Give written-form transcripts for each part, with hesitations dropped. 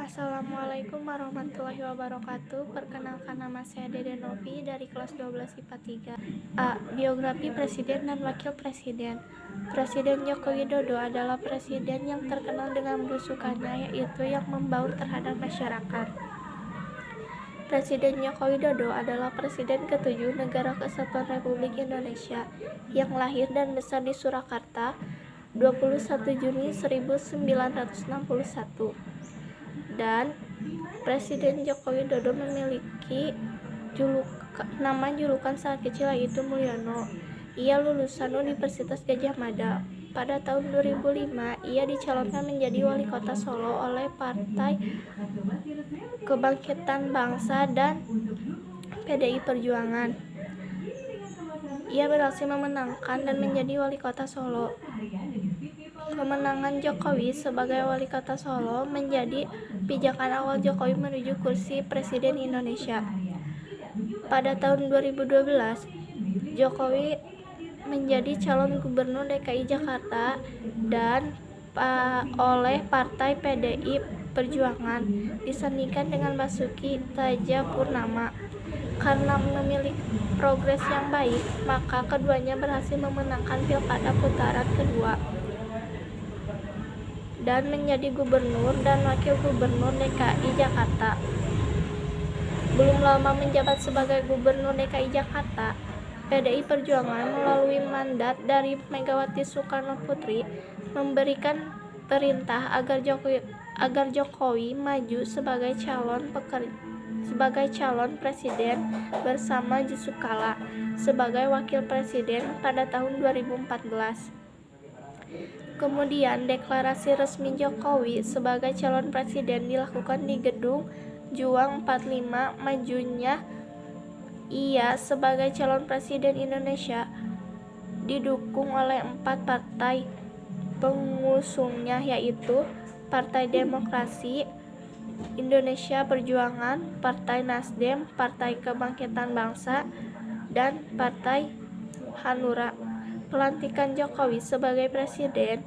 Assalamualaikum warahmatullahi wabarakatuh. Perkenalkan, nama saya Dede Novi dari kelas 12 IPA 3. Biografi Presiden dan Wakil Presiden. Presiden Joko Widodo adalah presiden yang terkenal dengan belusukannya, yaitu yang membaur terhadap masyarakat. Presiden Joko Widodo adalah Presiden ke-7 Negara Kesatuan Republik Indonesia yang lahir dan besar di Surakarta 21 Juni 1961. Dan Presiden Joko Widodo memiliki julukan saat kecil, yaitu Mulyono. Ia lulusan Universitas Gadjah Mada. Pada tahun 2005, ia dicalonkan menjadi wali kota Solo oleh Partai Kebangkitan Bangsa dan PDI Perjuangan. Ia berhasil memenangkan dan menjadi wali kota Solo. Kemenangan Jokowi sebagai wali kota Solo menjadi pijakan awal Jokowi menuju kursi Presiden Indonesia. Pada tahun 2012, Jokowi menjadi calon gubernur DKI Jakarta dan oleh Partai PDI Perjuangan disandingkan dengan Basuki Tjahjanurnama. Karena memiliki progres yang baik, maka keduanya berhasil memenangkan pilkada putaran kedua dan menjadi gubernur dan wakil gubernur DKI Jakarta. Belum lama menjabat sebagai gubernur DKI Jakarta, PDI Perjuangan melalui mandat dari Megawati Soekarno Putri memberikan perintah agar Jokowi maju sebagai calon presiden bersama Yusuf Kala sebagai wakil presiden pada tahun 2014. Kemudian deklarasi resmi Jokowi sebagai calon presiden dilakukan di Gedung Juang 45. Majunya ia sebagai calon presiden Indonesia didukung oleh 4 partai pengusungnya, yaitu Partai Demokrasi Indonesia Perjuangan, Partai Nasdem, Partai Kebangkitan Bangsa, dan Partai Hanura. Pelantikan Jokowi sebagai presiden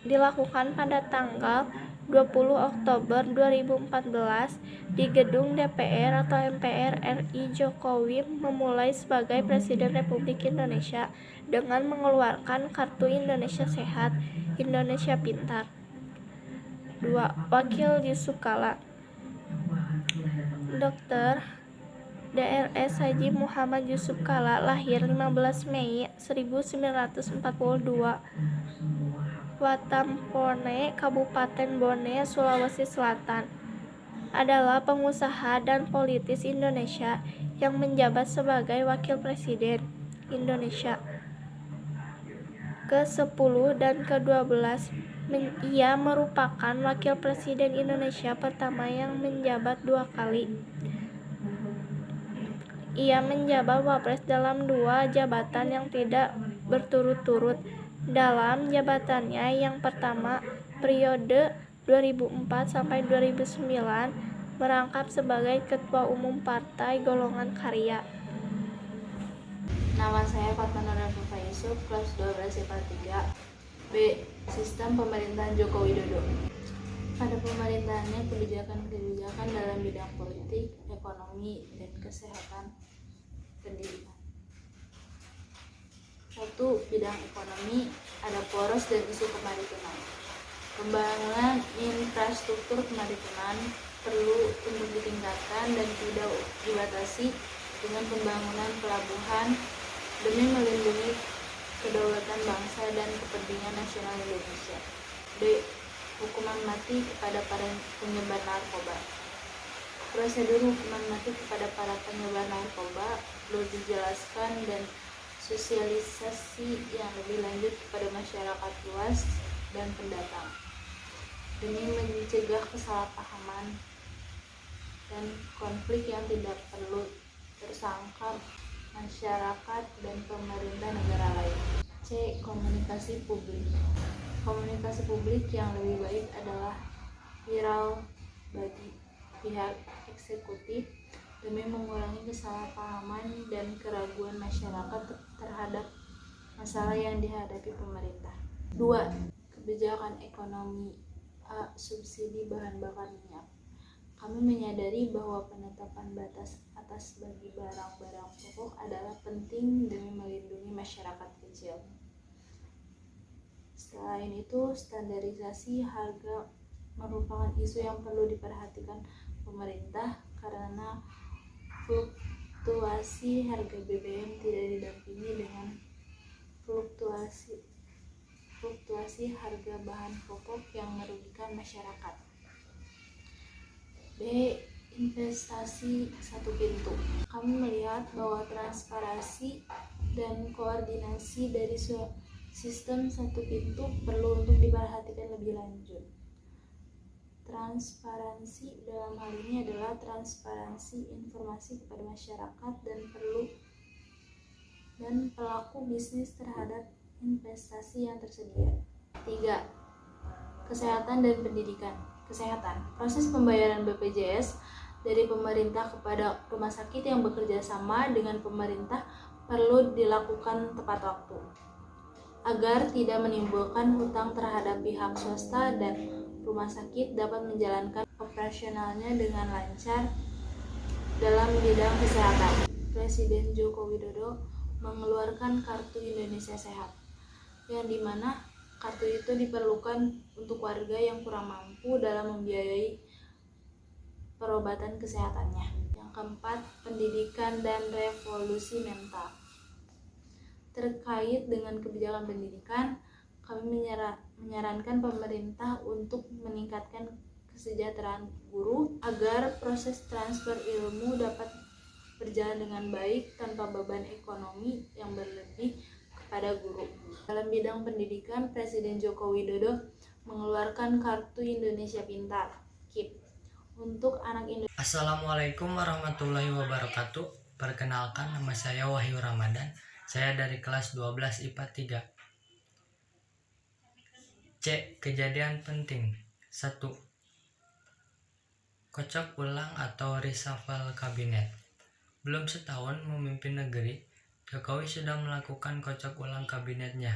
dilakukan pada tanggal 20 Oktober 2014 di Gedung DPR atau MPR RI. Jokowi memulai sebagai Presiden Republik Indonesia dengan mengeluarkan Kartu Indonesia Sehat, Indonesia Pintar. 2. Wakil Yusuf Kala. Dr. Drs. Haji Muhammad Yusuf Kala lahir 15 Mei 1942, Watampone, Kabupaten Bone, Sulawesi Selatan. Adalah pengusaha dan politis Indonesia yang menjabat sebagai Wakil Presiden Indonesia ke-10 dan ke-12. Ia merupakan Wakil Presiden Indonesia pertama yang menjabat 2 kali. Ia menjabat Wapres dalam 2 jabatan yang tidak berturut-turut. Dalam jabatannya yang pertama, periode 2004 sampai 2009, merangkap sebagai Ketua Umum Partai Golongan Karya. Nama saya Fatma Nurul Yusuf, kelas 12 IPA 3. B. Sistem pemerintahan Joko Widodo. Pada pemerintahannya, kebijakan-kebijakan dalam bidang politik, ekonomi, dan kesehatan pendidikan. 1. Bidang ekonomi, ada poros dan isu kemaritiman. Pembangunan infrastruktur kemaritiman perlu untuk ditingkatkan dan tidak dibatasi dengan pembangunan pelabuhan demi melindungi kedaulatan bangsa dan kepentingan nasional Indonesia. D. Hukuman mati kepada para penyebar narkoba. Prosedur hukuman mati kepada para penyebar narkoba perlu dijelaskan dan sosialisasi yang lebih lanjut kepada masyarakat luas dan pendatang demi mencegah kesalahpahaman dan konflik yang tidak perlu tersangka masyarakat dan pemerintah negara lain. C. Komunikasi publik. Komunikasi publik yang lebih baik adalah viral bagi pihak eksekutif demi mengurangi kesalahpahaman dan keraguan masyarakat terhadap masalah yang dihadapi pemerintah. 2. Kebijakan ekonomi A. Subsidi bahan bakar minyak. Kami menyadari bahwa penetapan batas atas bagi barang-barang pokok adalah penting demi melindungi masyarakat kecil. Selain itu, standarisasi harga merupakan isu yang perlu diperhatikan pemerintah karena fluktuasi harga BBM tidak didampingi dengan fluktuasi harga bahan pokok yang merugikan masyarakat. B. Investasi satu pintu. Kami melihat bahwa transparansi dan koordinasi dari sistem satu pintu perlu untuk diperhatikan lebih lanjut. Transparansi dalam hal ini adalah transparansi informasi kepada masyarakat dan pelaku bisnis terhadap investasi yang tersedia. 3. Kesehatan dan pendidikan. Kesehatan. Proses pembayaran BPJS dari pemerintah kepada rumah sakit yang bekerja sama dengan pemerintah perlu dilakukan tepat waktu agar tidak menimbulkan hutang terhadap pihak swasta dan rumah sakit dapat menjalankan operasionalnya dengan lancar dalam bidang kesehatan. Presiden Joko Widodo mengeluarkan Kartu Indonesia Sehat, yang dimana kartu itu diperlukan untuk warga yang kurang mampu dalam membiayai perobatan kesehatannya. Yang keempat, pendidikan dan revolusi mental. Terkait dengan kebijakan pendidikan, kami menyarankan pemerintah untuk meningkatkan kesejahteraan guru agar proses transfer ilmu dapat berjalan dengan baik tanpa beban ekonomi yang berlebih kepada guru. Dalam bidang pendidikan, Presiden Joko Widodo mengeluarkan Kartu Indonesia Pintar (KIP) untuk anak Indonesia. Assalamualaikum warahmatullahi wabarakatuh. Perkenalkan, nama saya Wahyu Ramadan. Saya dari kelas 12 IPA 3. C. Kejadian penting. 1. Kocok ulang atau reshuffle kabinet. Belum setahun memimpin negeri, Jokowi sudah melakukan kocok ulang kabinetnya.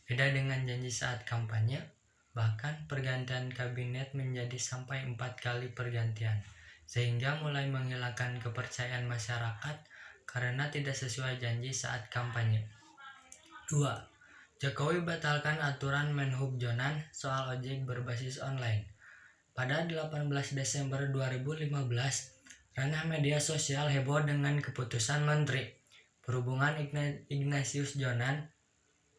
Beda dengan janji saat kampanye, bahkan pergantian kabinet menjadi sampai 4 kali pergantian, sehingga mulai menghilangkan kepercayaan masyarakat karena tidak sesuai janji saat kampanye. 2. Jokowi batalkan aturan Menhub Jonan soal ojek berbasis online. Pada 18 Desember 2015, ranah media sosial heboh dengan keputusan Menteri Perhubungan Ignatius Jonan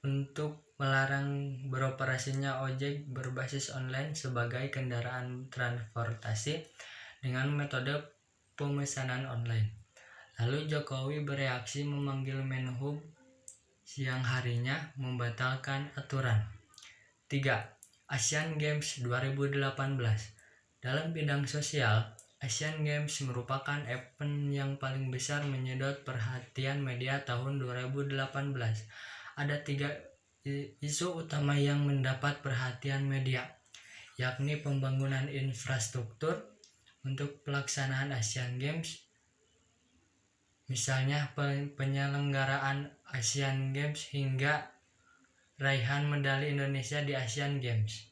untuk melarang beroperasinya ojek berbasis online sebagai kendaraan transportasi dengan metode pemesanan online. Lalu Jokowi bereaksi memanggil Menhub siang harinya membatalkan aturan. 3. Asian Games 2018. Dalam bidang sosial, Asian Games merupakan event yang paling besar menyedot perhatian media tahun 2018. Ada 3 isu utama yang mendapat perhatian media, yakni pembangunan infrastruktur untuk pelaksanaan Asian Games, misalnya penyelenggaraan Asian Games hingga raihan medali Indonesia di Asian Games.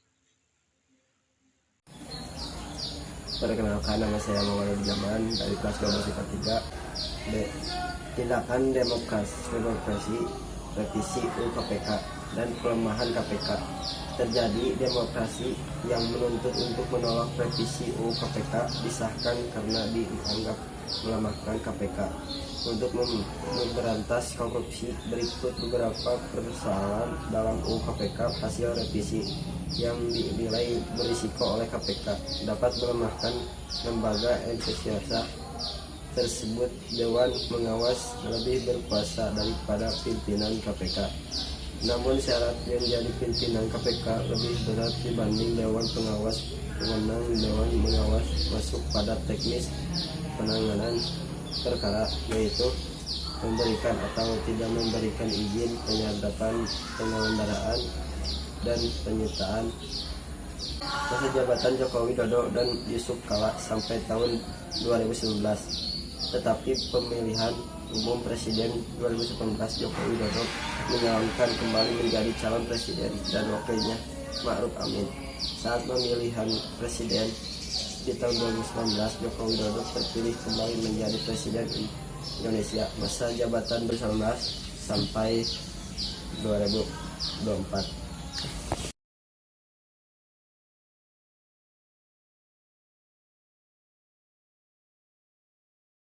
Perkenalkan, nama saya Muhammad Zaman dari kelas 12 IPA 3. B. Tindakan demokrasi revisi UU KPK dan pelemahan KPK. Terjadi demokrasi yang menuntut untuk menolak revisi UU KPK disahkan karena dianggap melemahkan KPK. Untuk memberantas korupsi, berikut beberapa persoalan dalam UU KPK. Hasil revisi yang dinilai berisiko oleh KPK dapat melemahkan lembaga NCSA tersebut. Dewan Pengawas lebih berkuasa daripada pimpinan KPK. Namun syarat yang jadi pimpinan KPK lebih berat dibanding Dewan Pengawas. Wewenang Dewan Pengawas masuk pada teknis penanganan perkara, yaitu memberikan atau tidak memberikan izin penyadapan, pengendaraan, dan penyitaan. Masa jabatan Joko Widodo dan Yusuf Kala sampai tahun 2019. Tetapi pemilihan umum presiden 2019, Joko Widodo menyalonkan kembali menjadi calon presiden dan wakilnya Ma'ruf Amin. Saat pemilihan presiden di tahun 2019, Joko Widodo terpilih kembali menjadi presiden Indonesia masa jabatan 2019 sampai 2024.